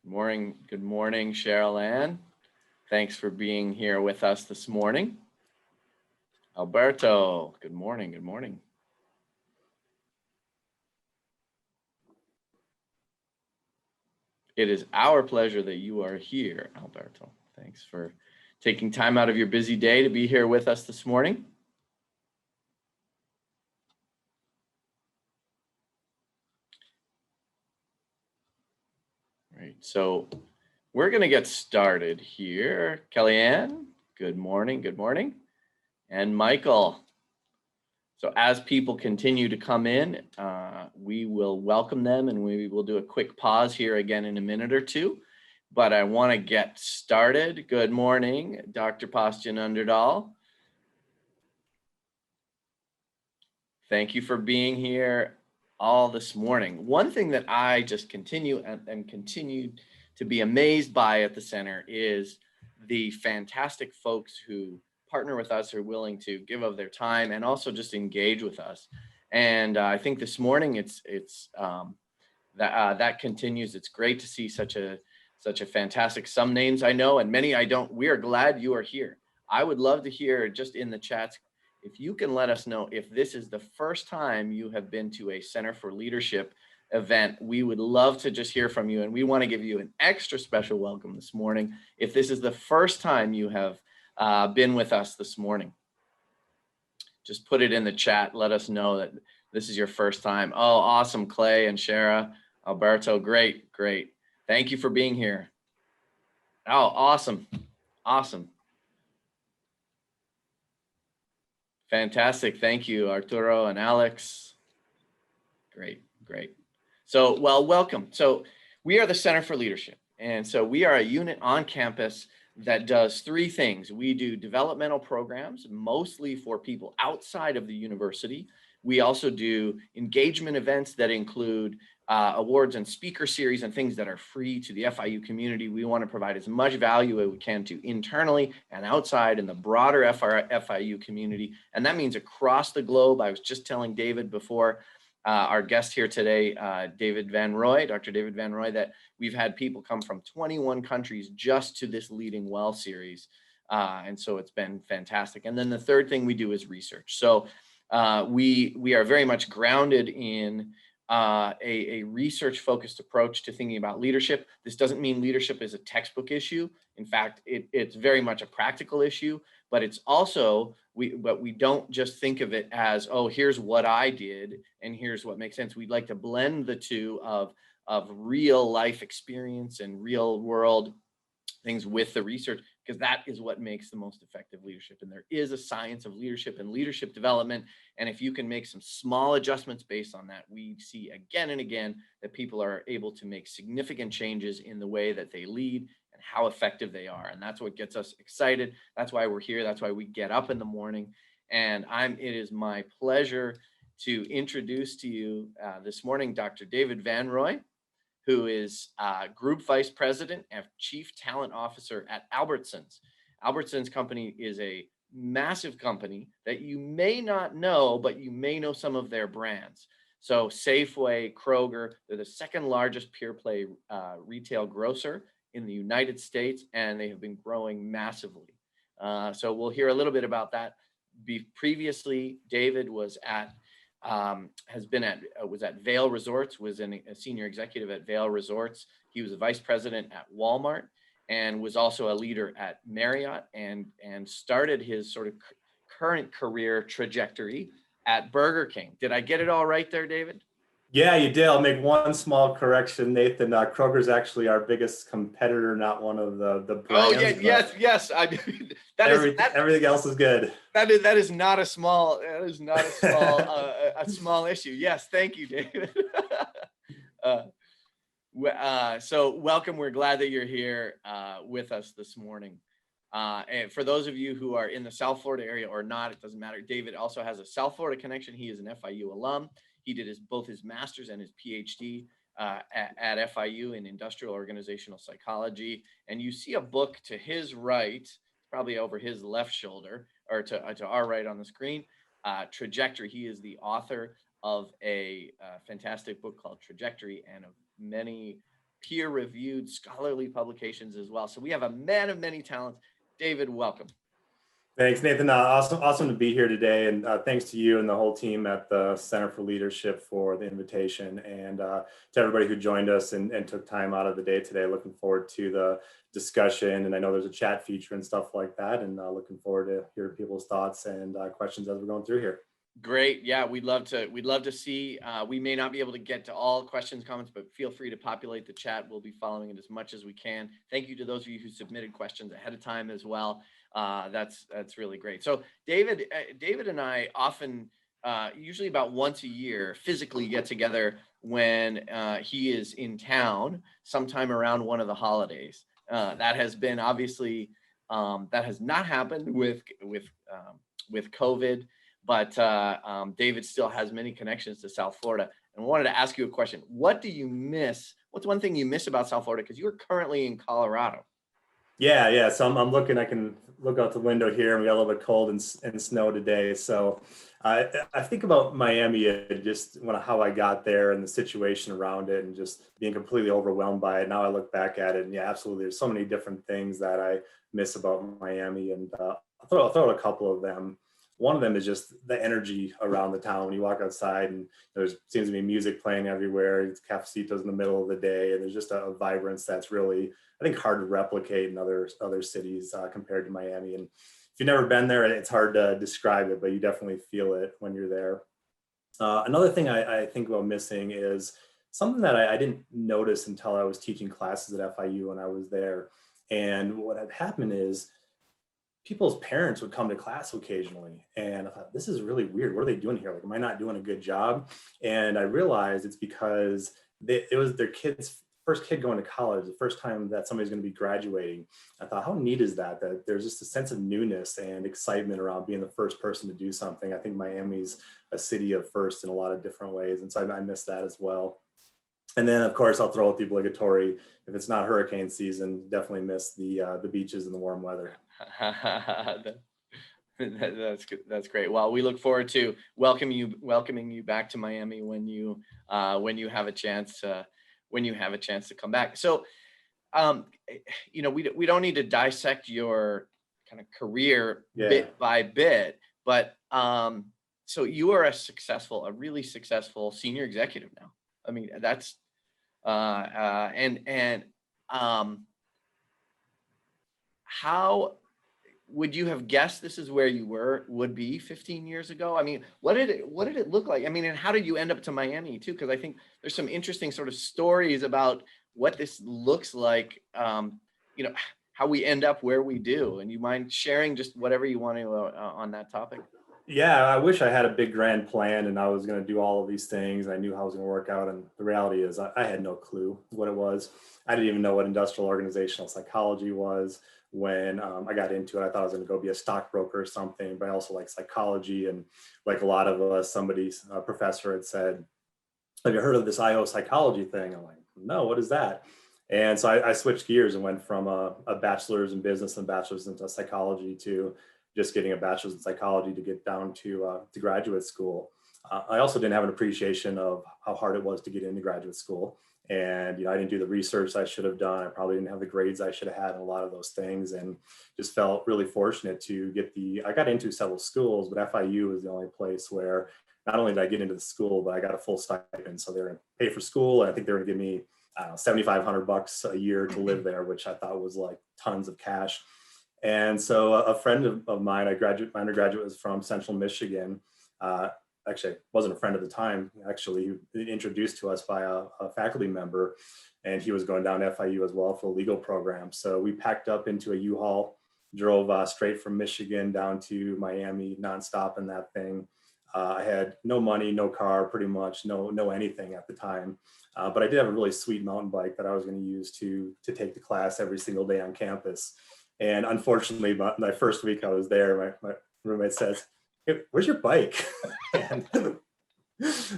Good morning, Cheryl Ann. Thanks for being here with us this morning. Alberto, good morning, good morning. It is our pleasure that you are here, Alberto. Thanks for taking time out of your busy day to be here with us this morning. Right, so we're going to get started here. Kellyanne, good morning, good morning. And Michael. So as people continue to come in, we will welcome them and we will do a quick pause here again in a minute or two. But I want to get started. Good morning, Dr. Postyan Underdahl. Thank you for being here all this morning. One thing that I just continue to be amazed by at the center is the fantastic folks who partner with us, are willing to give of their time and also just engage with us. And I think this morning that continues. It's great to see such a fantastic, some names I know and many I don't. We are glad you are here. I would love to hear just in the chats, if you can let us know if this is the first time you have been to a Center for Leadership event. We would love to just hear from you, and we want to give you an extra special welcome this morning. If this is the first time you have been with us this morning, just put it in the chat. Let us know that this is your first time. Oh, awesome, Clay and Shara, Alberto, great. Thank you for being here. Oh, awesome. Fantastic, thank you, Arturo and Alex. Great. So, well, welcome. So we are the Center for Leadership. And so we are a unit on campus that does three things. We do developmental programs, mostly for people outside of the university. We also do engagement events that include awards and speaker series and things that are free to the FIU community. We want to provide as much value as we can to internally and outside in the broader FIU community. And that means across the globe. I was just telling David before, our guest here today, Dr. David Van Rooy, that we've had people come from 21 countries just to this Leading Well series. And so it's been fantastic. And then the third thing we do is research. So we are very much grounded in a research-focused approach to thinking about leadership. This doesn't mean leadership is a textbook issue. In fact, it's very much a practical issue, but it's also, we don't just think of it as, oh, here's what I did and here's what makes sense. We'd like to blend the two of real life experience and real world things with the research, because that is what makes the most effective leadership. And there is a science of leadership and leadership development. And if you can make some small adjustments based on that, we see again and again that people are able to make significant changes in the way that they lead and how effective they are. And that's what gets us excited. That's why we're here. That's why we get up in the morning. And it is my pleasure to introduce to you this morning, Dr. David Van Rooy, who is Group Vice President and Chief Talent Officer at Albertsons. Albertsons company is a massive company that you may not know, but you may know some of their brands. So Safeway, Kroger, they're the second largest pure play retail grocer in the United States, and they have been growing massively. So we'll hear a little bit about that. Previously, David was at was at Vail Resorts, was a senior executive at Vail Resorts. He was a vice president at Walmart and was also a leader at Marriott, and started his sort of current career trajectory at Burger King. Did I get it all right there, David? Yeah, you did. I'll make one small correction, Nathan. Kroger's actually our biggest competitor, not one of the brands. Oh yeah, yes. Everything else is good. That is not a small. That is not a small issue. Yes, thank you, David. So welcome. We're glad that you're here with us this morning. And for those of you who are in the South Florida area or not, it doesn't matter. David also has a South Florida connection. He is an FIU alum. He did both his master's and his Ph.D. At FIU in industrial organizational psychology. And you see a book to his right, probably over his left shoulder, or to our right on the screen, Trajectory. He is the author of a fantastic book called Trajectory, and of many peer-reviewed scholarly publications as well. So we have a man of many talents. David, welcome. Thanks, Nathan. Awesome to be here today. And thanks to you and the whole team at the Center for Leadership for the invitation, and to everybody who joined us and took time out of the day today. Looking forward to the discussion. And I know there's a chat feature and stuff like that. And looking forward to hearing people's thoughts and questions as we're going through here. Great. Yeah, we'd love to see. We may not be able to get to all questions, comments, but feel free to populate the chat. We'll be following it as much as we can. Thank you to those of you who submitted questions ahead of time as well. That's really great. So David and I often, usually about once a year, physically get together when he is in town, sometime around one of the holidays. That has been obviously that has not happened with COVID. But David still has many connections to South Florida. And I wanted to ask you a question. What do you miss? What's one thing you miss about South Florida? Because you're currently in Colorado. Yeah. So I'm looking, I can look out the window here, and we got a little bit cold and snow today. So I think about Miami and just how I got there and the situation around it and just being completely overwhelmed by it. Now I look back at it, and yeah, absolutely. There's so many different things that I miss about Miami, and I'll throw out a couple of them. One of them is just the energy around the town. When you walk outside and there seems to be music playing everywhere, it's cafecitos in the middle of the day, and there's just a vibrance that's really, I think, hard to replicate in other cities compared to Miami. And if you've never been there, it's hard to describe it, but you definitely feel it when you're there. Another thing I think about missing is something that I didn't notice until I was teaching classes at FIU when I was there. And what had happened is people's parents would come to class occasionally, and I thought, this is really weird. What are they doing here? Like, am I not doing a good job? And I realized it's because it was their kid's first kid going to college, the first time that somebody's going to be graduating. I thought, how neat is that there's just a sense of newness and excitement around being the first person to do something. I think Miami's a city of firsts in a lot of different ways, and so I miss that as well. And then, of course, I'll throw out the obligatory, if it's not hurricane season, definitely miss the beaches and the warm weather. That's good. That's great. Well, we look forward to welcoming you back to Miami when you have a chance to come back. So, we don't need to dissect your kind of career bit by bit, but so you are a really successful senior executive now. I mean, that's how would you have guessed this is where you would be 15 years ago? I mean, what did it look like? I mean, and how did you end up to Miami too? Because I think there's some interesting sort of stories about what this looks like, how we end up where we do. And you mind sharing just whatever you want to on that topic? Yeah, I wish I had a big grand plan and I was going to do all of these things. And I knew how it was going to work out. And the reality is I had no clue what it was. I didn't even know what industrial organizational psychology was when I got into it. I thought I was going to go be a stockbroker or something, but I also like psychology. And like a lot of us, somebody's professor had said, have you heard of this IO psychology thing? I'm like, no, what is that? And so I switched gears and went from a bachelor's in business and bachelor's into psychology to just getting a bachelor's in psychology to get down to graduate school. I also didn't have an appreciation of how hard it was to get into graduate school. And, I didn't do the research I should have done. I probably didn't have the grades I should have had in a lot of those things, and just felt really fortunate to I got into several schools, but FIU was the only place where not only did I get into the school, but I got a full stipend. So they're going to pay for school. And I think they're going to give me, $7,500 a year to live there, which I thought was like tons of cash. And so a friend of mine, my undergraduate was from Central Michigan. Actually, wasn't a friend at the time. Actually, he introduced to us by a faculty member, and he was going down to FIU as well for the legal program. So we packed up into a U-Haul, drove straight from Michigan down to Miami, nonstop in that thing. I had no money, no car, pretty much no anything at the time. But I did have a really sweet mountain bike that I was going to use to take the class every single day on campus. And unfortunately, my first week I was there, my roommate says, hey, where's your bike? And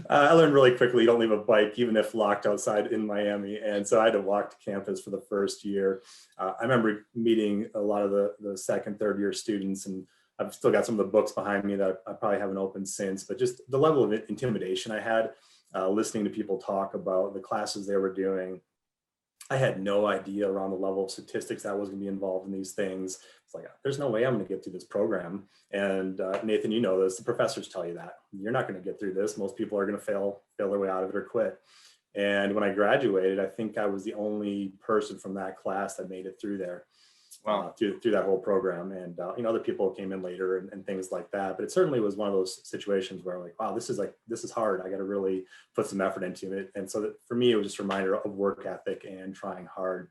I learned really quickly, you don't leave a bike, even if locked outside in Miami. And so I had to walk to campus for the first year. I remember meeting a lot of the second, third year students, and I've still got some of the books behind me that I probably haven't opened since, but just the level of intimidation I had listening to people talk about the classes they were doing. I had no idea around the level of statistics that was going to be involved in these things. It's like, there's no way I'm going to get through this program. And Nathan, you know this, the professors tell you that. You're not going to get through this. Most people are going to fail their way out of it or quit. And when I graduated, I think I was the only person from that class that made it through there. Wow. Through that whole program. And other people came in later and things like that. But it certainly was one of those situations where I'm like, wow, this is hard. I got to really put some effort into it. And so that for me, it was just a reminder of work ethic and trying hard.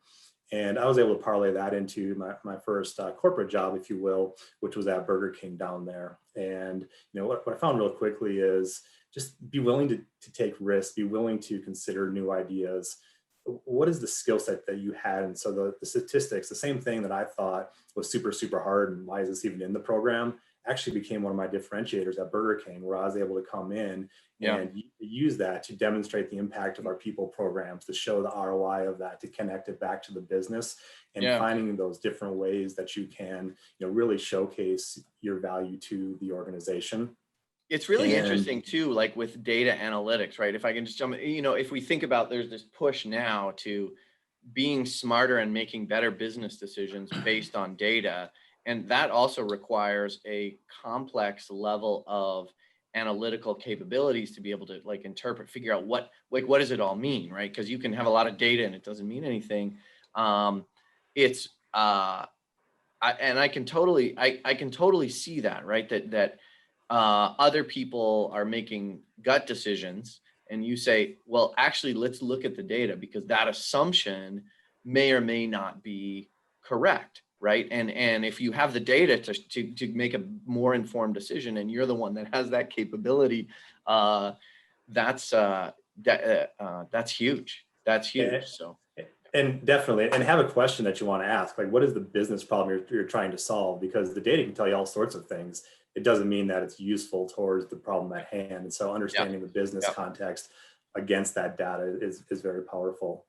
And I was able to parlay that into my first corporate job, if you will, which was at Burger King down there. And what I found real quickly is just be willing to take risks, be willing to consider new ideas. What is the skill set that you had? And so the statistics, the same thing that I thought was super, super hard, and why is this even in the program, actually became one of my differentiators at Burger King, where I was able to come in and use that to demonstrate the impact of our people programs, to show the ROI of that, to connect it back to the business, and finding those different ways that you can really showcase your value to the organization. It's really interesting too, like with data analytics, right? If I can just jump, if we think about, there's this push now to being smarter and making better business decisions based on data. And that also requires a complex level of analytical capabilities to be able to like interpret, figure out what does it all mean, right? Because you can have a lot of data and it doesn't mean anything. It's I can totally see that, right? That other people are making gut decisions, and you say, well, actually, let's look at the data, because that assumption may or may not be correct, right? And if you have the data to make a more informed decision, and you're the one that has that capability, that's huge. That's huge. So. And definitely, and have a question that you want to ask, like, what is the business problem you're trying to solve? Because the data can tell you all sorts of things. It doesn't mean that it's useful towards the problem at hand. And so understanding the business context against that data is very powerful.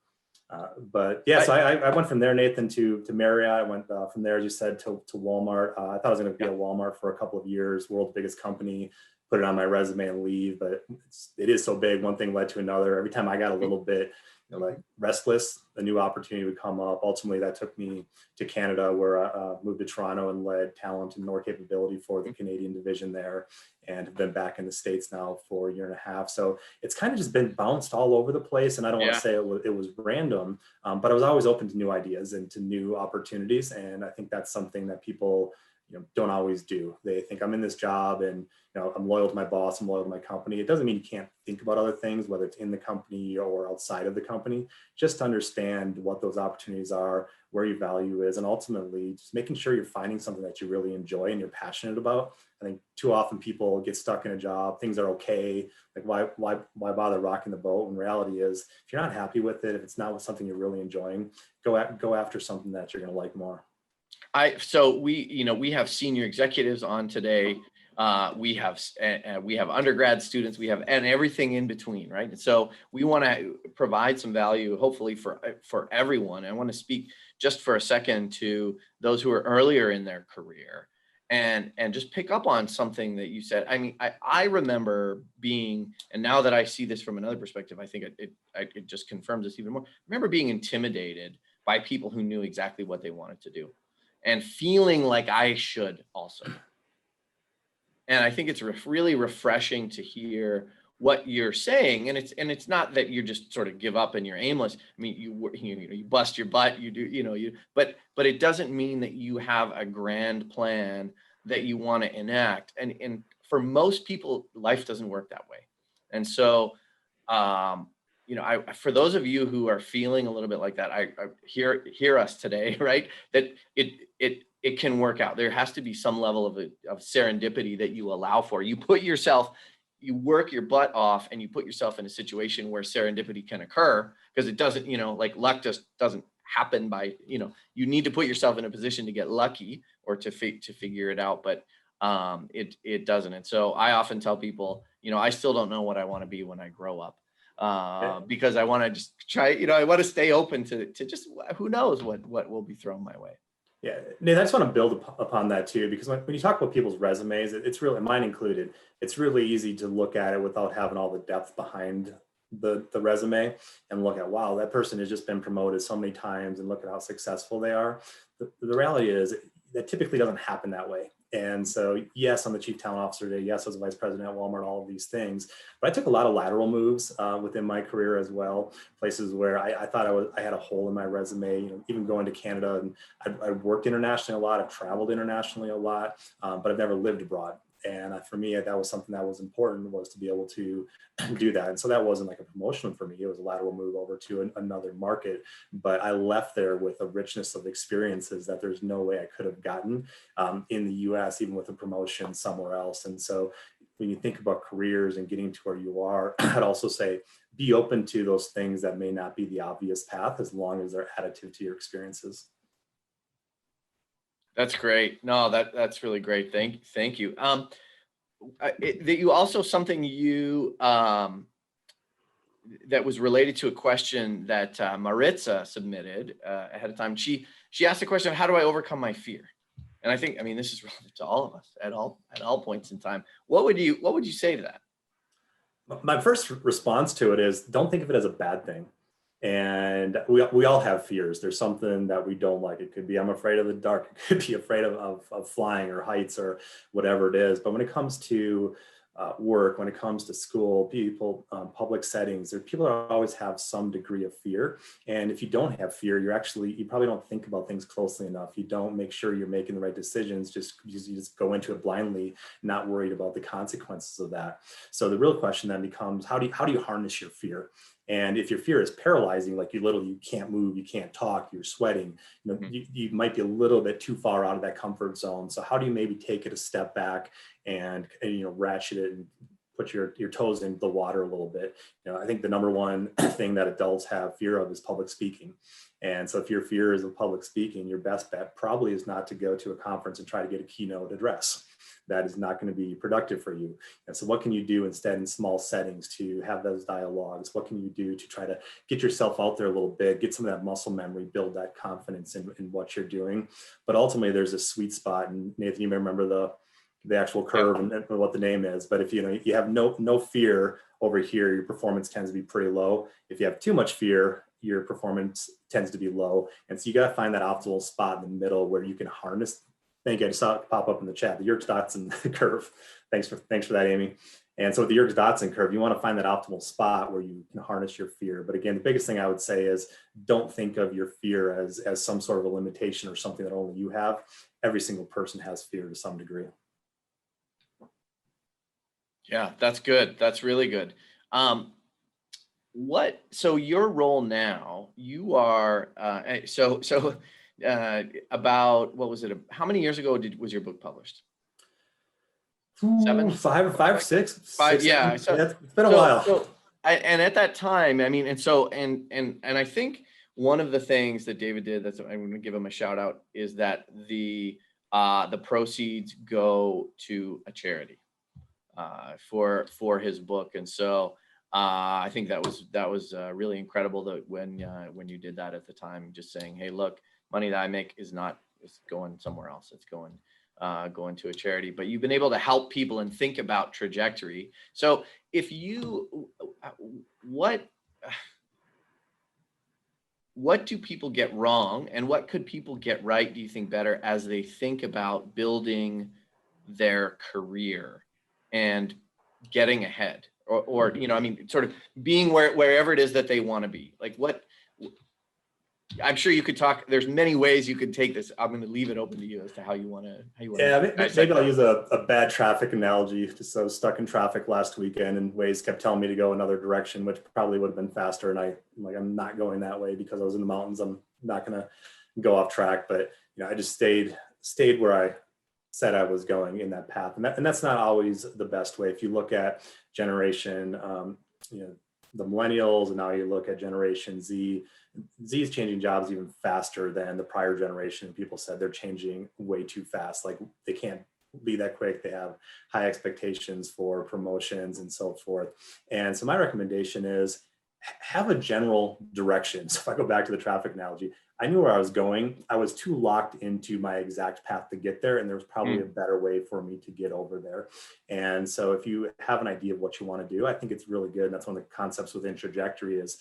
But yeah, so I went from there, Nathan, to Marriott. I went from there, as you said, to Walmart. I thought I was going to be at Walmart for a couple of years, world's biggest company, put it on my resume and leave. But it is so big. One thing led to another. Every time I got a little bit like restless, a new opportunity would come up. Ultimately, that took me to Canada, where I moved to Toronto and led talent and more capability for the Canadian division there, and have been back in the States now for a year and a half. So it's kind of just been bounced all over the place. And I don't want to say it was random, but I was always open to new ideas and to new opportunities. And I think that's something that people don't always do. They think, I'm in this job and I'm loyal to my boss, I'm loyal to my company. It doesn't mean you can't think about other things, whether it's in the company or outside of the company. Just to understand what those opportunities are, where your value is, and ultimately just making sure you're finding something that you really enjoy and you're passionate about. I think too often people get stuck in a job, things are okay, like why bother rocking the boat? When reality is, if you're not happy with it, if it's not something you're really enjoying, go after something that you're going to like more. So we have senior executives on today. We have undergrad students, and everything in between, right? And so we want to provide some value, hopefully for everyone. I want to speak just for a second to those who are earlier in their career, and just pick up on something that you said. I mean, I remember being, and now that I see this from another perspective, I think it just confirms this even more. I remember being intimidated by people who knew exactly what they wanted to do, and feeling like I should also. And I think it's really refreshing to hear what you're saying. And it's not that you just sort of give up and you're aimless. I mean, you bust your butt, you do, but it doesn't mean that you have a grand plan that you want to enact. And for most people, life doesn't work that way. And so, for those of you who are feeling a little bit like that, I hear us today, right? That it can work out. There has to be some level of serendipity that you allow for. You work your butt off, and you put yourself in a situation where serendipity can occur, because it doesn't, like luck just doesn't happen by, you need to put yourself in a position to get lucky or to figure it out, but it doesn't. And so I often tell people, I still don't know what I want to be when I grow up. Because I want to just try, I want to stay open to just who knows what will be thrown my way. Yeah, Nate, I just want to build upon that too, because when you talk about people's resumes, it's really, mine included, it's really easy to look at it without having all the depth behind the resume and look at, wow, that person has just been promoted so many times and look at how successful they are. The reality is that typically doesn't happen that way. And so, yes, I'm the chief talent officer today. Yes, I was a vice president at Walmart, all of these things. But I took a lot of lateral moves within my career as well. Places where I thought I had a hole in my resume, even going to Canada. And I worked internationally a lot. I've traveled internationally a lot, but I've never lived abroad. And for me, that was something that was important, was to be able to do that. And so that wasn't like a promotion for me. It was a lateral move over to another market. But I left there with a richness of experiences that there's no way I could have gotten in the US, even with a promotion somewhere else. And so when you think about careers and getting to where you are, I'd also say be open to those things that may not be the obvious path, as long as they're additive to your experiences. That's great. No, that's really great. Thank you. That you also something you that was related to a question that Maritza submitted ahead of time. She asked the question, how do I overcome my fear? And I mean, this is relevant to all of us at all points in time. What would you say to that? My first response to it is, don't think of it as a bad thing. And we all have fears. There's something that we don't like. It could be, I'm afraid of the dark. It could be afraid of flying or heights or whatever it is. But when it comes to work, when it comes to school, people, public settings, people always have some degree of fear. And if you don't have fear, you probably don't think about things closely enough. You don't make sure you're making the right decisions. You just go into it blindly, not worried about the consequences of that. So the real question then becomes, how do you harness your fear? And if your fear is paralyzing, like you can't move, you can't talk, you're sweating, you might be a little bit too far out of that comfort zone. So how do you maybe take it a step back and ratchet it and put your toes in the water a little bit? I think the number one thing that adults have fear of is public speaking. And so if your fear is of public speaking, your best bet probably is not to go to a conference and try to get a keynote address. That is not going to be productive for you. And so what can you do instead in small settings to have those dialogues? What can you do to try to get yourself out there a little bit, get some of that muscle memory, build that confidence in what you're doing? But ultimately there's a sweet spot. And Nathan, you may remember the actual curve and what the name is. But if you have no fear over here, your performance tends to be pretty low. If you have too much fear, your performance tends to be low. And so you got to find that optimal spot in the middle where you can harness. Thank you. I just saw it pop up in the chat, the Yerkes-Dodson curve. Thanks for that, Amy. And so with the Yerkes-Dodson curve, you want to find that optimal spot where you can harness your fear. But again, the biggest thing I would say is, don't think of your fear as some sort of a limitation or something that only you have. Every single person has fear to some degree. Yeah, that's good. That's really good. So your role now, you are, about, what was it? How many years ago was your book published? 7? Five or six. 5, yeah. So it's been a while. And at that time, I mean, and I think one of the things that David did, I'm going to give him a shout out, is that the proceeds go to a charity for his book. And so I think that was really incredible that when you did that at the time, just saying, hey, look, money that I make is going somewhere else. It's going to a charity. But you've been able to help people and think about trajectory. So if what do people get wrong, and what could people get right, do you think, better as they think about building their career and getting ahead, or I mean, sort of being wherever it is that they want to be? Like, I'm sure you could talk. There's many ways you could take this. I'm going to leave it open to you as to how you want to. Yeah, maybe I'll use a bad traffic analogy. Just I was stuck in traffic last weekend, and Waze kept telling me to go another direction, which probably would have been faster. And I'm not going that way because I was in the mountains. I'm not going to go off track. But I just stayed where I said I was going in that path, and that's not always the best way. If you look at generation, the millennials, and now you look at Generation Z. Z is changing jobs even faster than the prior generation. People said they're changing way too fast. Like, they can't be that quick. They have high expectations for promotions and so forth. And so my recommendation is have a general direction. So if I go back to the traffic analogy, I knew where I was going. I was too locked into my exact path to get there. And there was probably a better way for me to get over there. And so if you have an idea of what you want to do, I think it's really good. And that's one of the concepts within trajectory is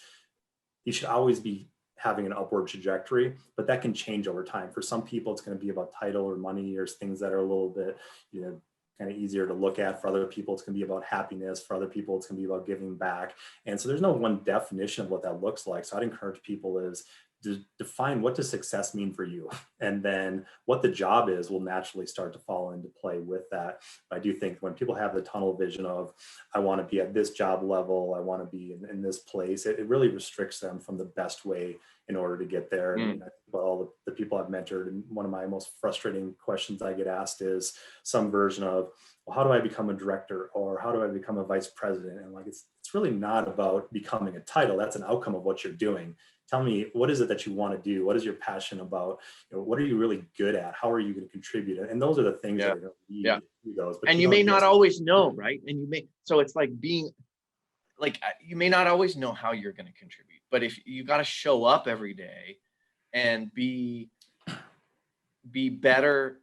you should always be having an upward trajectory, but that can change over time. For some people, it's going to be about title or money or things that are a little bit, kind of easier to look at. For other people, it's going to be about happiness. For other people, it's going to be about giving back. And so there's no one definition of what that looks like. So I'd encourage people is to define what does success mean for you, and then what the job is will naturally start to fall into play with that. I do think when people have the tunnel vision of I want to be at this job level, I want to be in this place, it really restricts them from the best way in order to get there. And I think about all the people I've mentored, and one of my most frustrating questions I get asked is some version of, well, how do I become a director, or how do I become a vice president? And like, it's really not about becoming a title. That's an outcome of what you're doing. Tell me, what is it that you want to do? What is your passion about? What are you really good at? How are you going to contribute? And those are the things that are going to lead to those. But and you may not always know, right? And so it's like being like, you may not always know how you're going to contribute, but if you got to show up every day and be better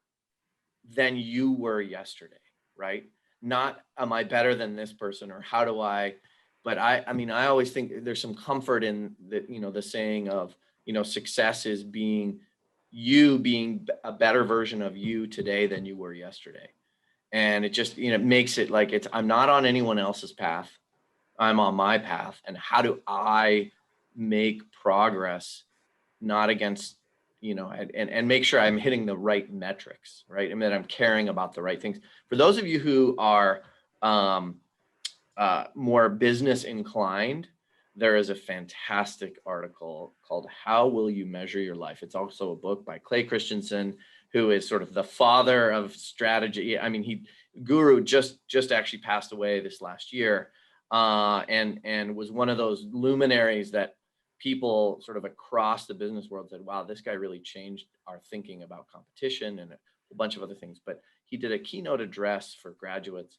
than you were yesterday, right? Not, am I better than this person, or how do I, but I mean, I always think there's some comfort in the, the saying of, success is being a better version of you today than you were yesterday. And it just, makes it like I'm not on anyone else's path. I'm on my path. And how do I make progress, not against, and make sure I'm hitting the right metrics, right? And that I'm caring about the right things. For those of you who are, more business inclined, there is a fantastic article called How Will You Measure Your Life? It's also a book by Clay Christensen, who is sort of the father of strategy. I mean, Guru just actually passed away this last year, and was one of those luminaries that people sort of across the business world said, wow, this guy really changed our thinking about competition and a whole bunch of other things. But he did a keynote address for graduates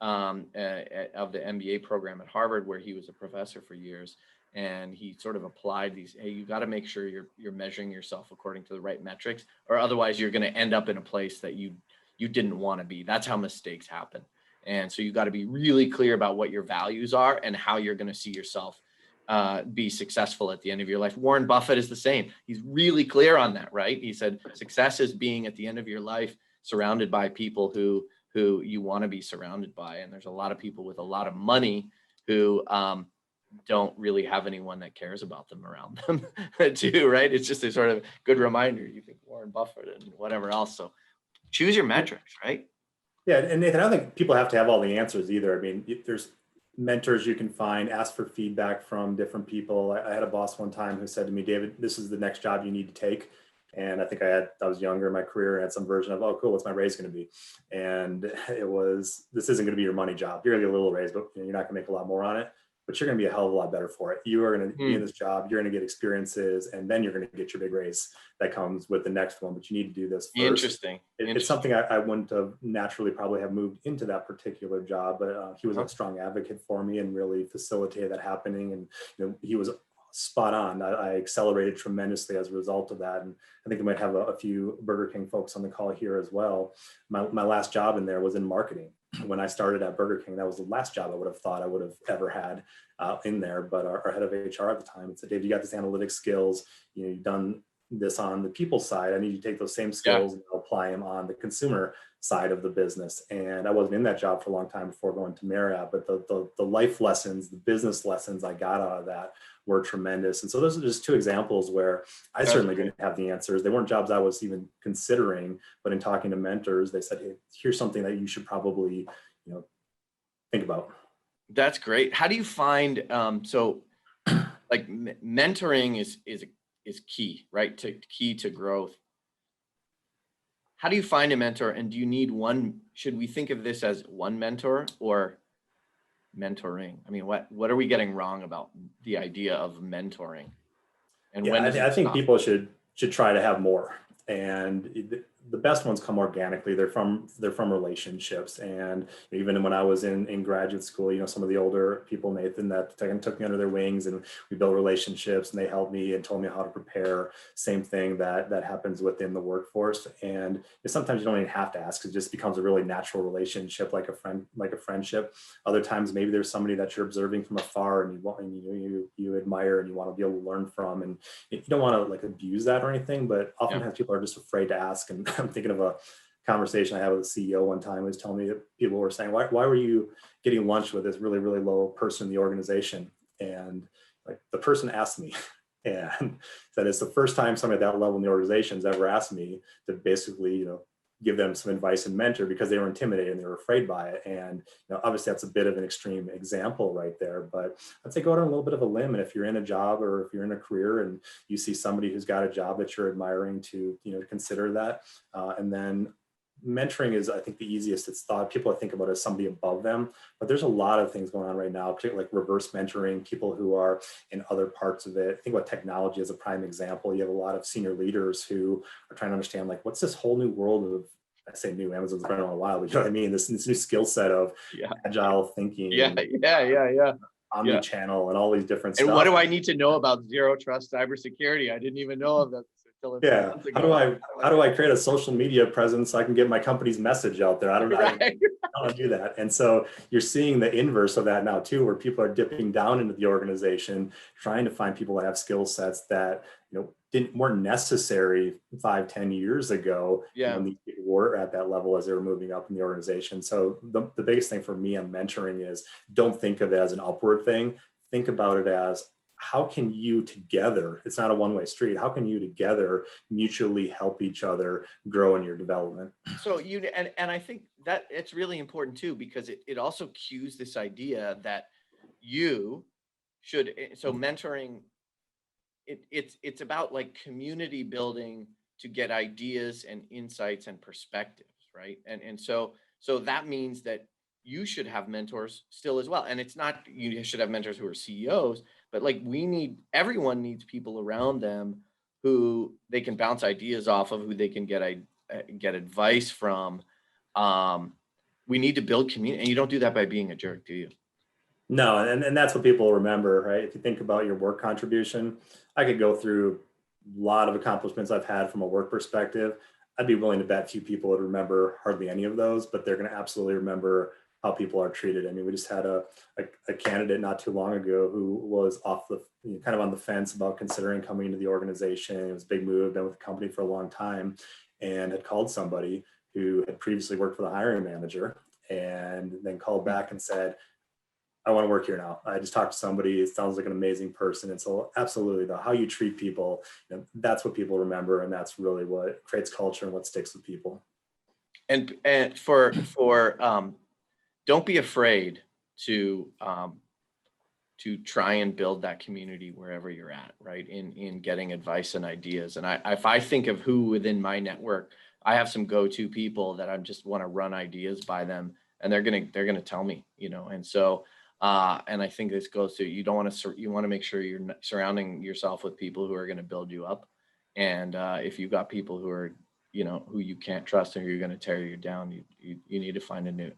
of the MBA program at Harvard, where he was a professor for years. And he sort of applied these, hey, you got to make sure you're measuring yourself according to the right metrics, or otherwise you're going to end up in a place that you didn't want to be. That's how mistakes happen. And so you got to be really clear about what your values are and how you're going to see yourself be successful at the end of your life. Warren Buffett is the same. He's really clear on that, right? He said, success is being at the end of your life surrounded by people who you want to be surrounded by. And there's a lot of people with a lot of money who don't really have anyone that cares about them around them too, right? It's just a sort of good reminder. You think Warren Buffett and whatever else. So choose your metrics, right? Yeah, and Nathan, I don't think people have to have all the answers either. I mean, there's mentors you can find, ask for feedback from different people. I had a boss one time who said to me, David, this is the next job you need to take. And I think I was younger in my career and had some version of, oh, cool, what's my raise going to be? And it was, this isn't going to be your money job. You're going to get a little raise, but you're not going to make a lot more on it. But you're going to be a hell of a lot better for it. You are going to be in this job. You're going to get experiences, and then you're going to get your big raise that comes with the next one. But you need to do this first. Interesting. It's something I wouldn't have naturally probably have moved into that particular job, but he was a strong advocate for me and really facilitated that happening. And he was spot on. I accelerated tremendously as a result of that. And I think we might have a few Burger King folks on the call here as well. My last job in there was in marketing. When I started at Burger King, that was the last job I would have thought I would have ever had in there. But our head of HR at the time said, Dave, you got this analytics skills. You've done this on the people side. I need you to take those same skills and apply them on the consumer side of the business. And I wasn't in that job for a long time before going to Marriott, but the life lessons, the business lessons I got out of that were tremendous. And so those are just two examples where I certainly didn't have the answers. They weren't jobs I was even considering, but in talking to mentors, they said, hey, here's something that you should probably, think about. That's great. How do you find, so like mentoring is key, right? Key to growth. How do you find a mentor, and do you need one? Should we think of this as one mentor or mentoring? I mean, what are we getting wrong about the idea of mentoring? And when I think people should try to have more. And the best ones come organically. They're from relationships. And even when I was in graduate school, some of the older people, Nathan, that took me under their wings, and we built relationships, and they helped me and told me how to prepare. Same thing that happens within the workforce. And sometimes you don't even have to ask. It just becomes a really natural relationship, like a friendship. Other times, maybe there's somebody that you're observing from afar, and you admire, and you want to be able to learn from, and you don't want to like abuse that or anything, but oftentimes people are just afraid to ask. And I'm thinking of a conversation I had with a CEO one time who was telling me that people were saying, why were you getting lunch with this really, really low person in the organization? And like the person asked me, and that it's the first time somebody at that level in the organization has ever asked me to basically, give them some advice and mentor, because they were intimidated and they were afraid by it. And obviously that's a bit of an extreme example right there, but I'd say go out on a little bit of a limb. And if you're in a job or if you're in a career and you see somebody who's got a job that you're admiring, to consider that. And then mentoring is, I think, the easiest. It's thought people think about it as somebody above them, but there's a lot of things going on right now, particularly like reverse mentoring, people who are in other parts of it. Think about technology as a prime example. You have a lot of senior leaders who are trying to understand, like, what's this whole new world of, I say new, Amazon's been around a while, but you know what I mean? This new skill set of agile thinking, omni-channel, and all these different stuff. And what do I need to know about zero trust cybersecurity? I didn't even know of that. Yeah. How do I create a social media presence so I can get my company's message out there? I don't know. I don't want to do that. And so you're seeing the inverse of that now too, where people are dipping down into the organization, trying to find people that have skill sets that, weren't necessary 5-10 years ago, when these people were at that level as they were moving up in the organization. So the biggest thing for me on mentoring is, don't think of it as an upward thing. Think about it as, how can you together, it's not a one-way street, how can you together mutually help each other grow in your development? So and I think that it's really important too, because it also cues this idea that you should, so mentoring, it's about like community building to get ideas and insights and perspectives, right? And so that means that you should have mentors still as well. And it's not, you should have mentors who are CEOs, but like everyone needs people around them who they can bounce ideas off of, who they can get advice from. We need to build community, and you don't do that by being a jerk, do you? No, and that's what people remember, right? If you think about your work contribution, I could go through a lot of accomplishments I've had from a work perspective. I'd be willing to bet few people would remember hardly any of those, but they're going to absolutely remember how people are treated. I mean, we just had a candidate not too long ago who was kind of on the fence about considering coming into the organization. It was a big move, been with the company for a long time, and had called somebody who had previously worked for the hiring manager, and then called back and said, I want to work here now. I just talked to somebody. It sounds like an amazing person. And so absolutely, how you treat people, that's what people remember. And that's really what creates culture and what sticks with people. And don't be afraid to try and build that community wherever you're at, right? In getting advice and ideas. And if I think of who within my network, I have some go-to people that I just want to run ideas by them, and they're gonna tell me, and so. And I think this goes to, you want to make sure you're surrounding yourself with people who are going to build you up. And if you've got people who are, who you can't trust and who you're going to tear you down, you need to find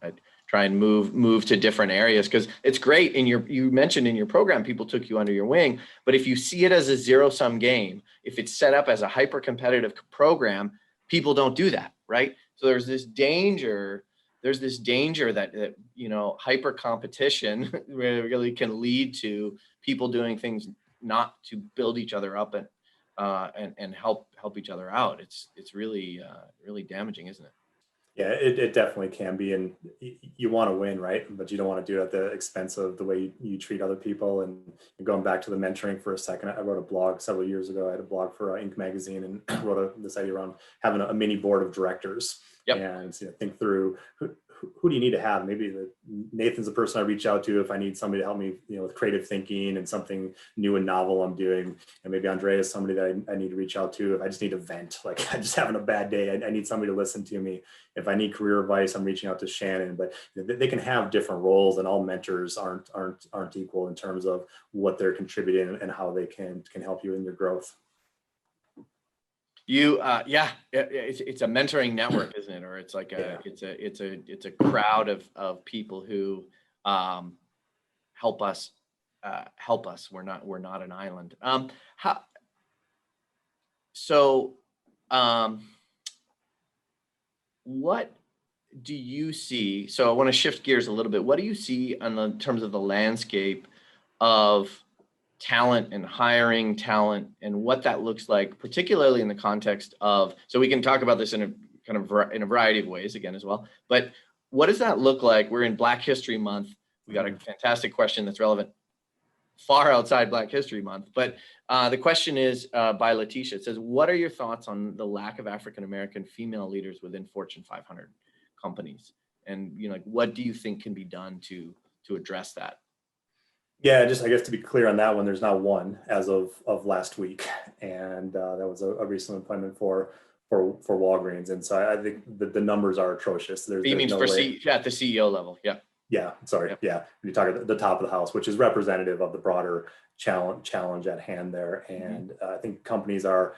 try and move to different areas, because it's great. You mentioned in your program, people took you under your wing, but if you see it as a zero-sum game, if it's set up as a hyper-competitive program, people don't do that, right? So there's this danger that hyper competition really can lead to people doing things not to build each other up and help each other out. It's really damaging, isn't it? Yeah, it definitely can be. And you want to win, right? But you don't want to do it at the expense of the way you treat other people. And going back to the mentoring for a second, I wrote a blog several years ago. I had a blog for Inc. magazine, and wrote this idea around having a mini board of directors. Yep. And think through who do you need to have? Maybe Nathan's the person I reach out to if I need somebody to help me, with creative thinking and something new and novel I'm doing. And maybe Andrea is somebody that I need to reach out to if I just need to vent, like I'm just having a bad day. I need somebody to listen to me. If I need career advice, I'm reaching out to Shannon. But they can have different roles, and all mentors aren't equal in terms of what they're contributing and how they can help you in your growth. Yeah, it's a mentoring network, isn't it? Or it's like it's a crowd of people who help us help us. We're not an island. How so? What do you see? So I want to shift gears a little bit. What do you see on the in terms of the landscape of talent and hiring talent and what that looks like, particularly in the context of, so we can talk about this in a kind of in a variety of ways again as well, but what does that look like? We're in Black History Month. We got a fantastic question that's relevant far outside Black History Month, but the question is by Letitia. It says, what are your thoughts on the lack of African-American female leaders within Fortune 500 companies? And, you know, like, what do you think can be done to address that? Yeah, just I guess to be clear on that one, there's not one as of last week, and that was a recent appointment for Walgreens, and so I think the numbers are atrocious. You mean no for way. at the CEO level? Yeah. Yeah, sorry. Yep. Yeah, you talk at the top of the house, which is representative of the broader challenge at hand there, and I think companies are.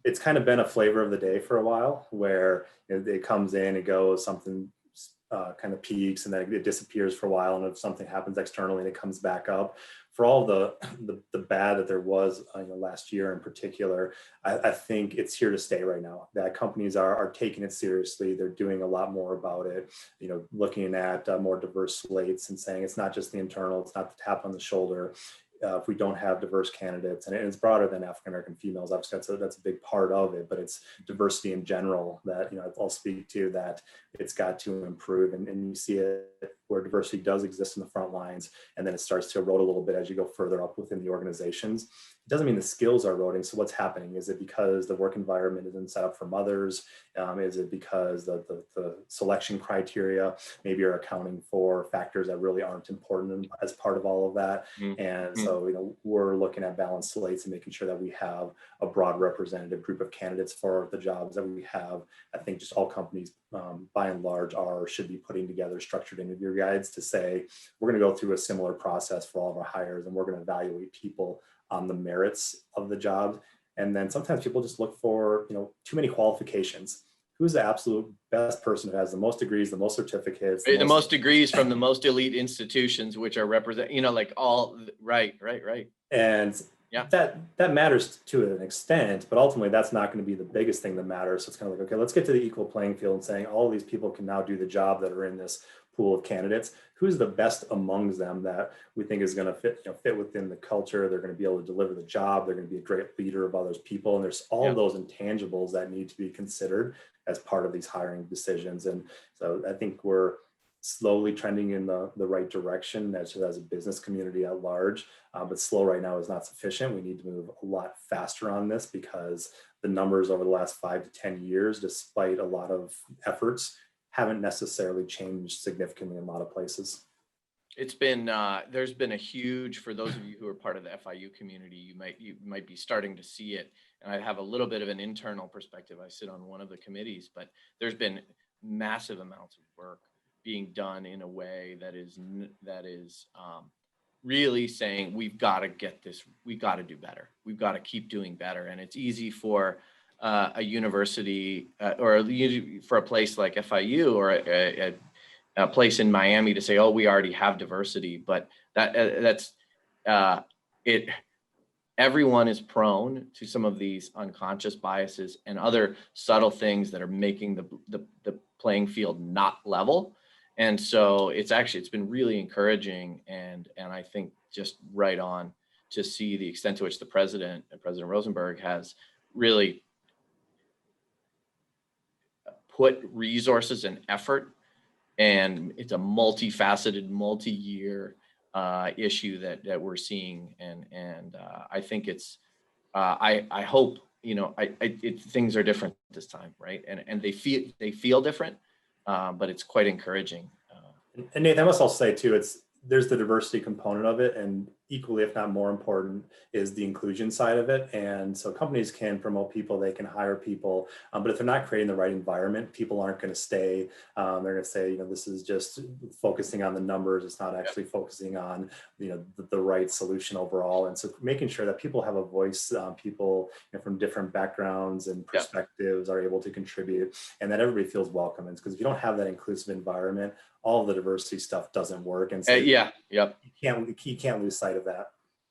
It's kind of been a flavor of the day for a while, where it comes in, it goes, something kind of peaks, and then it disappears for a while, and if something happens externally, and it comes back up. For all the bad that there was last year in particular, I think it's here to stay right now. That companies are taking it seriously. They're doing a lot more about it. Looking at more diverse slates and saying it's not just the internal, it's not the tap on the shoulder. If we don't have diverse candidates, and it's broader than African American females, obviously that's a big part of it, but it's diversity in general that I'll speak to, that it's got to improve, and you see it where diversity does exist in the front lines, and then it starts to erode a little bit as you go further up within the organizations. It doesn't mean the skills are eroding. So what's happening? Is it because the work environment isn't set up for mothers? Is it because the selection criteria maybe are accounting for factors that really aren't important as part of all of that? And so we're looking at balanced slates and making sure that we have a broad representative group of candidates for the jobs that we have. I think just all companies by and large should be putting together structured interview guides to say, we're going to go through a similar process for all of our hires, and we're going to evaluate people on the merits of the job. And then sometimes people just look for too many qualifications. Who's the absolute best person who has the most degrees, the most certificates, the most degrees from the most elite institutions, which are like all right. And yeah, that matters to an extent, but ultimately that's not going to be the biggest thing that matters. So it's kind of like, okay, let's get to the equal playing field and saying all of these people can now do the job that are in this pool of candidates. Who's the best amongst them that we think is going to fit within the culture? They're going to be able to deliver the job. They're going to be a great leader of others people. And there's all of those intangibles that need to be considered as part of these hiring decisions. And so I think we're slowly trending in the right direction as a business community at large, but slow right now is not sufficient. We need to move a lot faster on this, because the numbers over the last 5 to 10 years, despite a lot of efforts, haven't necessarily changed significantly in a lot of places. It's been there's been a huge, for those of you who are part of the FIU community, you might be starting to see it. And I have a little bit of an internal perspective. I sit on one of the committees, but there's been massive amounts of work being done in a way that is really saying, we've got to get this, we've got to do better, we've got to keep doing better. And it's easy for a university or for a place like FIU or a place in Miami to say, oh, we already have diversity, but that's it. Everyone is prone to some of these unconscious biases and other subtle things that are making the playing field not level. And so it's been really encouraging, and I think just right on to see the extent to which President Rosenberg has really put resources and effort, and it's a multifaceted, multi-year issue that we're seeing, and I think it's I hope things are different this time, right? And they feel different, but it's quite encouraging. And Nathan, I must also say too, it's there's the diversity component of it, and equally, if not more important, is the inclusion side of it. And so companies can promote people, they can hire people, but if they're not creating the right environment, people aren't going to stay. They're going to say, this is just focusing on the numbers. It's not actually focusing on, the right solution overall. And so making sure that people have a voice, people from different backgrounds and perspectives are able to contribute, and that everybody feels welcome. And because if you don't have that inclusive environment, all of the diversity stuff doesn't work. And so you can't lose sight of that.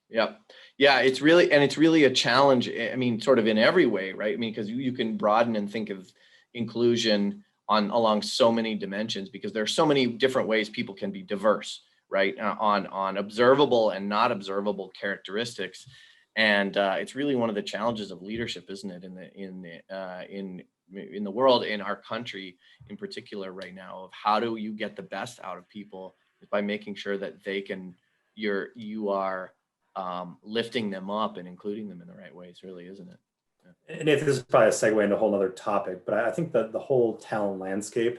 Yeah, it's really a challenge. I mean, sort of in every way, right? I mean, because you can broaden and think of inclusion along so many dimensions, because there are so many different ways people can be diverse, right? On observable and not observable characteristics. And it's really one of the challenges of leadership, isn't it? In the world, in our country in particular right now, of how do you get the best out of people by making sure that you are lifting them up and including them in the right ways, really, isn't it? And if this is probably a segue into a whole other topic, but I think that the whole talent landscape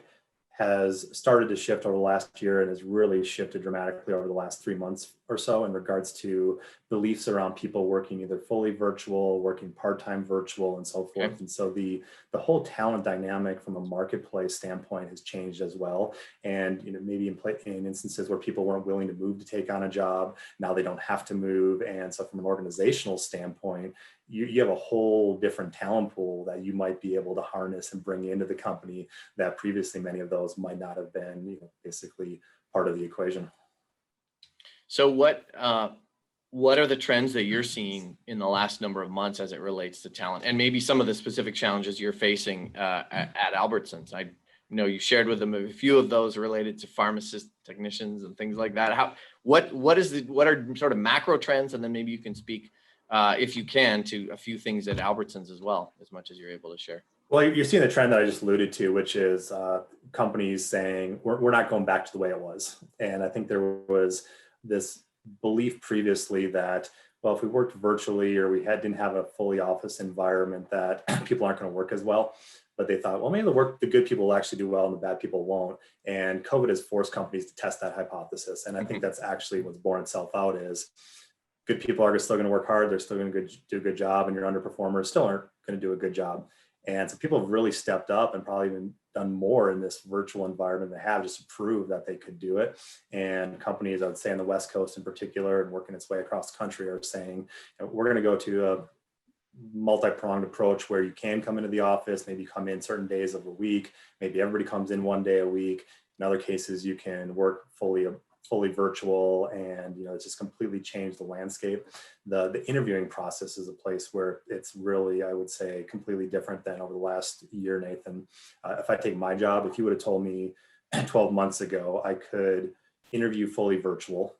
has started to shift over the last year and has really shifted dramatically over the last 3 months or so in regards to beliefs around people working either fully virtual, working part-time virtual, and so forth. And so the whole talent dynamic from a marketplace standpoint has changed as well. And maybe in instances where people weren't willing to move to take on a job, now they don't have to move. And so from an organizational standpoint, you have a whole different talent pool that you might be able to harness and bring into the company that previously many of those might not have been, basically part of the equation. So what are the trends that you're seeing in the last number of months as it relates to talent, and maybe some of the specific challenges you're facing at Albertsons? I know you shared with them a few of those related to pharmacists, technicians, and things like that. What are sort of macro trends, and then maybe you can speak, if you can, to a few things at Albertsons as well, as much as you're able to share. Well, you're seeing the trend that I just alluded to, which is companies saying we're not going back to the way it was. And I think there was this belief previously that, well, if we worked virtually or we didn't have a fully office environment, that people aren't going to work as well. But they thought, well, maybe the good people will actually do well and the bad people won't. And COVID has forced companies to test that hypothesis. And I think that's actually what's borne itself out is good people are still going to work hard. They're still going to do a good job, and your underperformers still aren't going to do a good job. And so people have really stepped up and probably even done more in this virtual environment than they have, just to prove that they could do it. And companies, I would say on the West Coast in particular, and working its way across the country, are saying, we're going to go to a multi-pronged approach where you can come into the office, maybe come in certain days of the week, maybe everybody comes in one day a week. In other cases, you can work fully virtual, and it's just completely changed the landscape. The interviewing process is a place where it's really, I would say, completely different than over the last year, Nathan. If I take my job, if you would have told me 12 months ago I could interview fully virtual,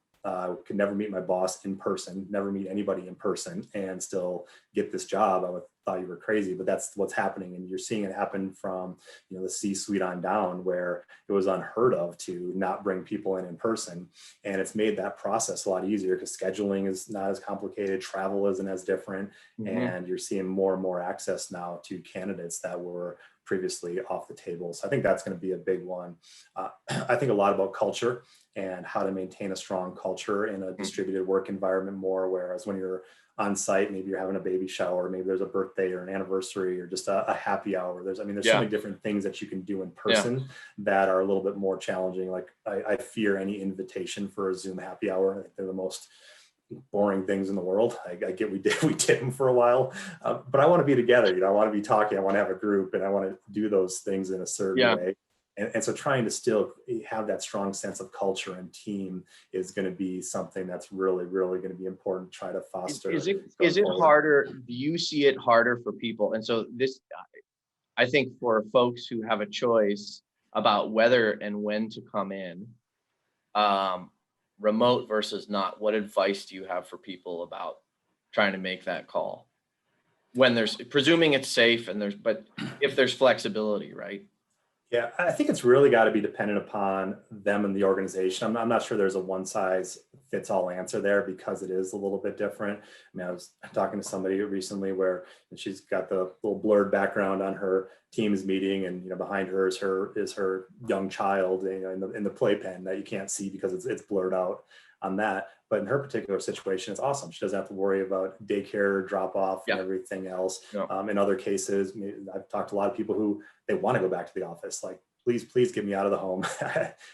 could never meet my boss in person, never meet anybody in person, and still get this job, I would have thought you were crazy. But that's what's happening, and you're seeing it happen from the C-suite on down, where it was unheard of to not bring people in person, and it's made that process a lot easier because scheduling is not as complicated, travel isn't as different, and you're seeing more and more access now to candidates that were previously off the table. So I think that's going to be a big one. I think a lot about culture and how to maintain a strong culture in a distributed work environment more, whereas when you're on site, maybe you're having a baby shower, maybe there's a birthday or an anniversary or just a happy hour. There's so many different things that you can do in person that are a little bit more challenging. Like I fear any invitation for a Zoom happy hour. I think they're the most boring things in the world. I get we did them for a while, but I want to be together. I want to be talking. I want to have a group, and I want to do those things in a certain way. And so trying to still have that strong sense of culture and team is going to be something that's really, really going to be important to try to foster. Is it harder? Do you see it harder for people? And so this, I think, for folks who have a choice about whether and when to come in, remote versus not, what advice do you have for people about trying to make that call when there's, presuming it's safe, but if there's flexibility, right? Yeah, I think it's really got to be dependent upon them and the organization. I'm not sure there's a one size fits all answer there because it is a little bit different. I mean, I was talking to somebody recently where she's got the little blurred background on her Teams meeting, and behind her is her young child, in the playpen that you can't see because it's blurred out on that. But in her particular situation, it's awesome. She doesn't have to worry about daycare drop off and everything else. Yeah. In other cases, I've talked to a lot of people who they want to go back to the office. Like, please get me out of the home.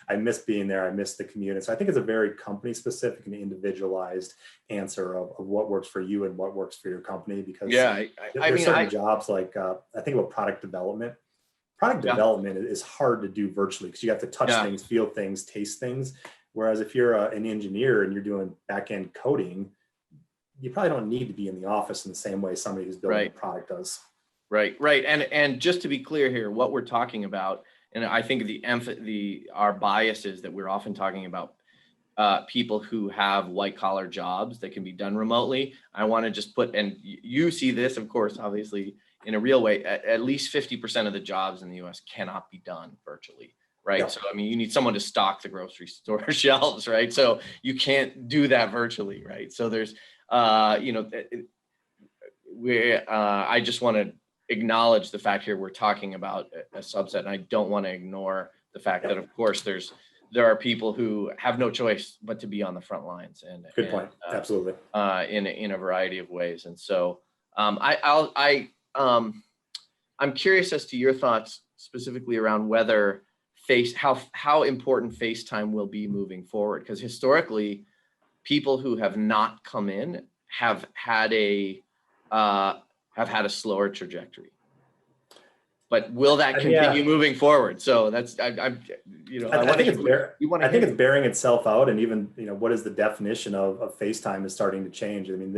I miss being there. I miss the commute. And so I think it's a very company specific and individualized answer of what works for you and what works for your company. Because there's certain jobs like I think about product development. Product development is hard to do virtually because you have to touch things, feel things, taste things. Whereas if you're an engineer and you're doing back-end coding, you probably don't need to be in the office in the same way somebody who's building a product does. Right. And just to be clear here, what we're talking about, and I think our bias is that we're often talking about people who have white collar jobs that can be done remotely. I want to just put, and you see this, of course, obviously in a real way, at least 50% of the jobs in the US cannot be done virtually. Right. Yep. So, I mean, you need someone to stock the grocery store shelves, right? So you can't do that virtually. Right. So there's, I just want to acknowledge the fact here we're talking about a subset, and I don't want to ignore the fact that, of course, there are people who have no choice but to be on the front lines. And good point. Absolutely. In a variety of ways. And so I'm curious as to your thoughts specifically around whether how important FaceTime will be moving forward, because historically people who have not come in have had a slower trajectory. But will that continue moving forward? So that's I think it's bearing itself out, and even what is the definition of FaceTime is starting to change. I mean,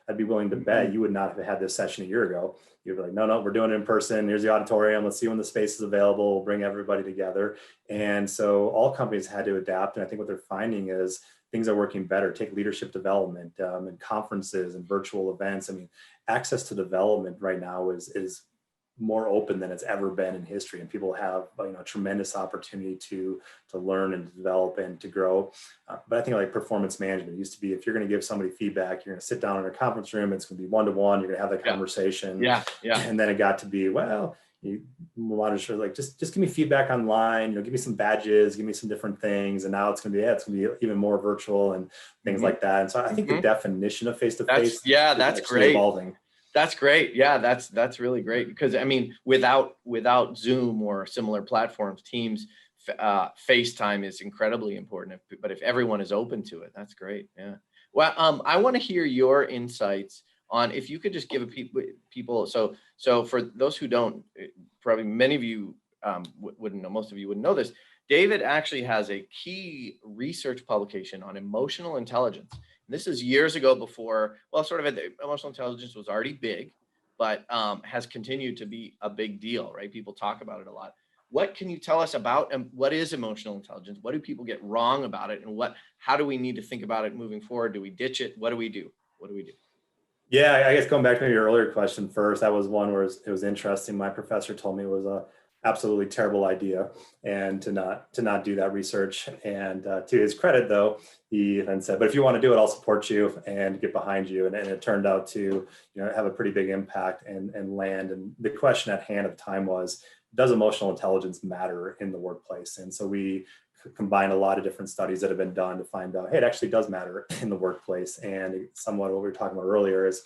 I'd be willing to bet you would not have had this session a year ago. You'd be like, no, we're doing it in person. Here's the auditorium. Let's see when the space is available. We'll bring everybody together. And so all companies had to adapt. And I think what they're finding is things are working better. Take leadership development and conferences and virtual events. I mean, access to development right now is more open than it's ever been in history, and people have a tremendous opportunity to learn and develop and to grow. But I think like performance management used to be, if you're going to give somebody feedback, you're going to sit down in a conference room, it's going to be one-to-one, you're going to have that conversation. And then it got to be, you want to like just give me feedback online, give me some badges, give me some different things. And now it's going to be even more virtual and things like that. And so I think the definition of face-to-face that's great. Evolving. That's great. Yeah, that's really great, because I mean, without Zoom or similar platforms, Teams, FaceTime is incredibly important. But if everyone is open to it, that's great. Yeah. Well, I want to hear your insights on, if you could just give people. So for those who don't, probably many of you wouldn't know. Most of you wouldn't know this. David actually has a key research publication on emotional intelligence. This is years ago before, emotional intelligence was already big, but has continued to be a big deal, right? People talk about it a lot. What can you tell us about, and what is emotional intelligence? What do people get wrong about it? And how do we need to think about it moving forward? Do we ditch it? What do we do? Yeah, I guess going back to your earlier question first, that was one where it was interesting. My professor told me it was a absolutely terrible idea, and to not do that research. And to his credit, though, he then said, but if you want to do it, I'll support you and get behind you. And it turned out to have a pretty big impact and land. And the question at hand at the time was, does emotional intelligence matter in the workplace? And so we combined a lot of different studies that have been done to find out, hey, it actually does matter in the workplace. And somewhat what we were talking about earlier is,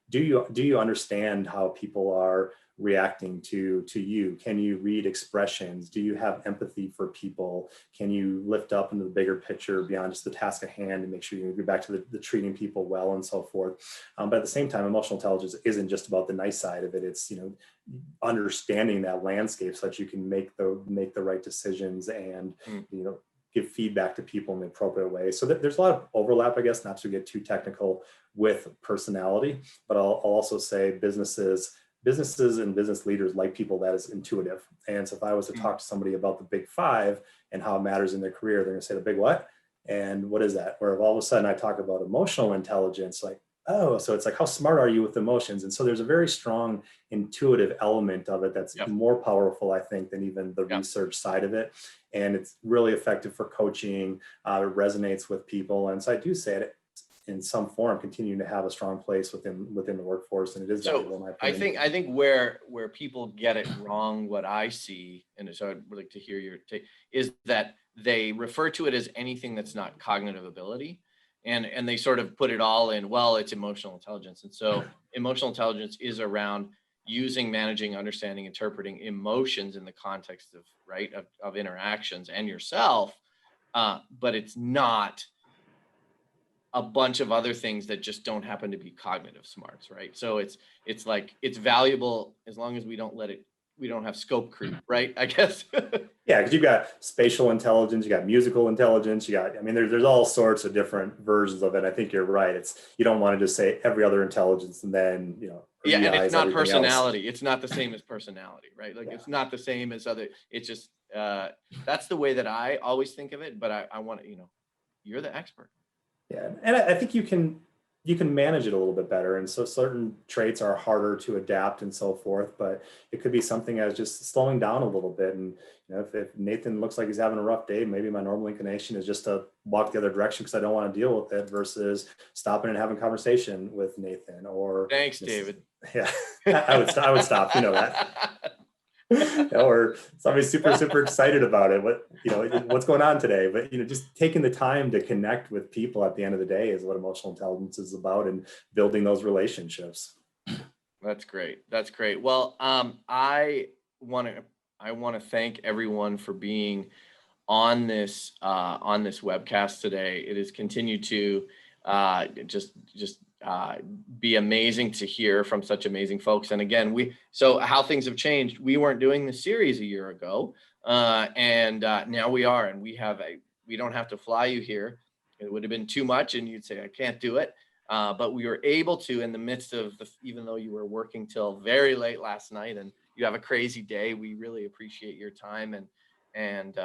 do you understand how people are reacting to you? Can you read expressions? Do you have empathy for people? Can you lift up into the bigger picture beyond just the task at hand and make sure you get back to the treating people well and so forth? But at the same time, emotional intelligence isn't just about the nice side of it. It's understanding that landscape so that you can make the right decisions and give feedback to people in the appropriate way. So there's a lot of overlap, I guess, not to get too technical with personality, but I'll also say businesses and business leaders like people that is intuitive. And so if I was to talk to somebody about the big five and how it matters in their career, they're going to say the big what? And what is that? Where if all of a sudden I talk about emotional intelligence, like, Oh, so it's like, how smart are you with emotions? And so there's a very strong intuitive element of it that's Yep. more powerful, I think, than even the Yep. research side of it. And it's really effective for coaching. It resonates with people. And so I do say it in some form, continuing to have a strong place within the workforce. And it is So valuable, in my I opinion. think I think where people get it wrong, what I see, and so I'd like to hear your take, is that they refer to it as anything that's not cognitive ability, and they sort of put it all in, well, it's emotional intelligence. And so emotional intelligence is around using, managing, understanding, interpreting emotions in the context of, right, of interactions and yourself, but it's not a bunch of other things that just don't happen to be cognitive smarts, right? So it's like it's valuable as long as we don't have scope creep, right? I guess. Yeah, because you've got spatial intelligence, you got musical intelligence, I mean, there's all sorts of different versions of it. I think you're right. You don't want to just say every other intelligence and then, Yeah, and it's EIs not everything else. personality. It's not the same as personality, right? Like Yeah. it's not the same as other. It's just that's the way that I always think of it. But I want to, you're the expert. Yeah, and I think you can manage it a little bit better. And so certain traits are harder to adapt and so forth. But it could be something as just slowing down a little bit. And if Nathan looks like he's having a rough day, maybe my normal inclination is just to walk the other direction because I don't want to deal with it, versus stopping and having a conversation with Nathan. Or Thanks, David. yeah, I would stop. You know that. Or somebody's super excited about it, what's going on today. But just taking the time to connect with people at the end of the day is what emotional intelligence is about, and building those relationships. That's great. That's great. Well, want to I want to thank everyone for being on this webcast today. It has continued to just be amazing to hear from such amazing folks. And again, so how things have changed. We weren't doing the series a year ago, and now we are, and we don't have to fly you here. It would have been too much, and you'd say I can't do it. But we were able to, in the midst of even though you were working till very late last night and you have a crazy day, we really appreciate your time and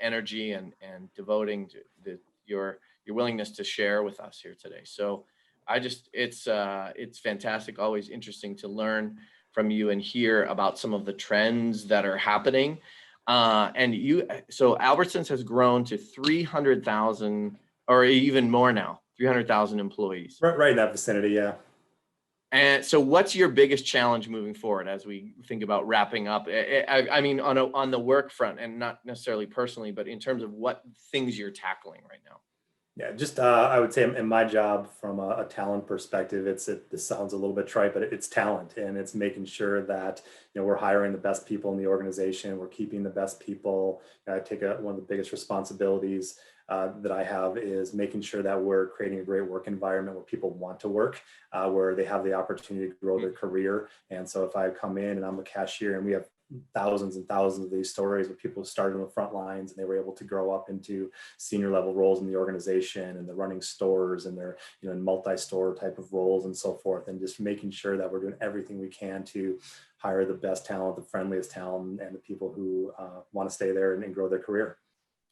energy and devoting to your willingness to share with us here today. So it's fantastic, always interesting to learn from you and hear about some of the trends that are happening. So Albertsons has grown to 300,000 or even more now, 300,000 employees. Right in that vicinity, yeah. And so what's your biggest challenge moving forward as we think about wrapping up? I mean, on the work front, and not necessarily personally, but in terms of what things you're tackling right now. Yeah, just I would say in my job from a talent perspective, this sounds a little bit trite, but it's talent, and it's making sure that we're hiring the best people in the organization, we're keeping the best people. I take one of the biggest responsibilities that I have is making sure that we're creating a great work environment where people want to work, where they have the opportunity to grow their career. And so if I come in and I'm a cashier, and we have thousands and thousands of these stories where people started on the front lines and they were able to grow up into senior level roles in the organization, and they're running stores, and they're in multi-store type of roles and so forth, and just making sure that we're doing everything we can to hire the best talent, the friendliest talent, and the people who want to stay there and grow their career.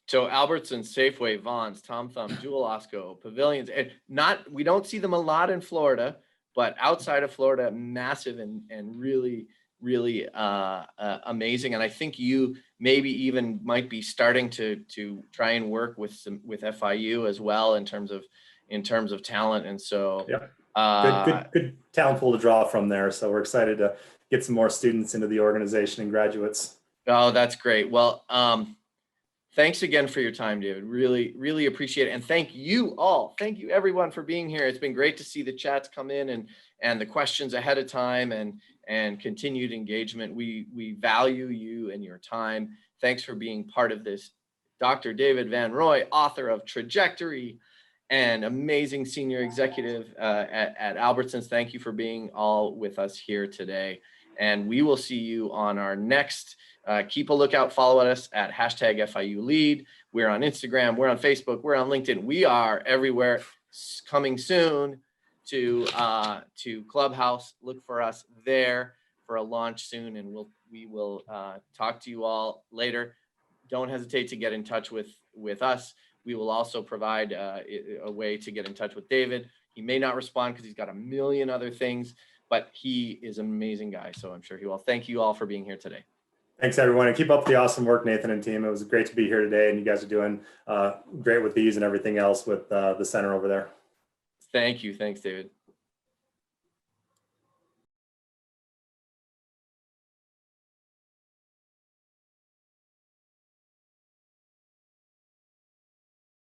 So Albertsons, Safeway, Vons, Tom Thumb, Jewel Osco, Pavilions, and we don't see them a lot in Florida, but outside of Florida, massive and really amazing. And I think you maybe even might be starting to try and work with FIU as well in terms of talent. And so yeah, good talent pool to draw from there. So we're excited to get some more students into the organization and graduates. Oh, that's great. Well, thanks again for your time, David. Really appreciate it. And thank you all. Thank you everyone for being here. It's been great to see the chats come in and the questions ahead of time and continued engagement. We value you and your time. Thanks for being part of this. Dr. David Van Rooy, author of Trajectory and amazing senior executive at Albertsons. Thank you for being all with us here today. And we will see you on our next. Keep a lookout. Follow us at #FIULead. We're on Instagram. We're on Facebook. We're on LinkedIn. We are everywhere. Coming soon to Clubhouse. Look for us there for a launch soon, and we will talk to you all later. Don't hesitate to get in touch with us. We will also provide a way to get in touch with David. He may not respond because he's got a million other things, but he is an amazing guy. So I'm sure he will. Thank you all for being here today. Thanks, everyone. And keep up the awesome work, Nathan and team. It was great to be here today. And you guys are doing great with these and everything else with the center over there. Thank you. Thanks, David.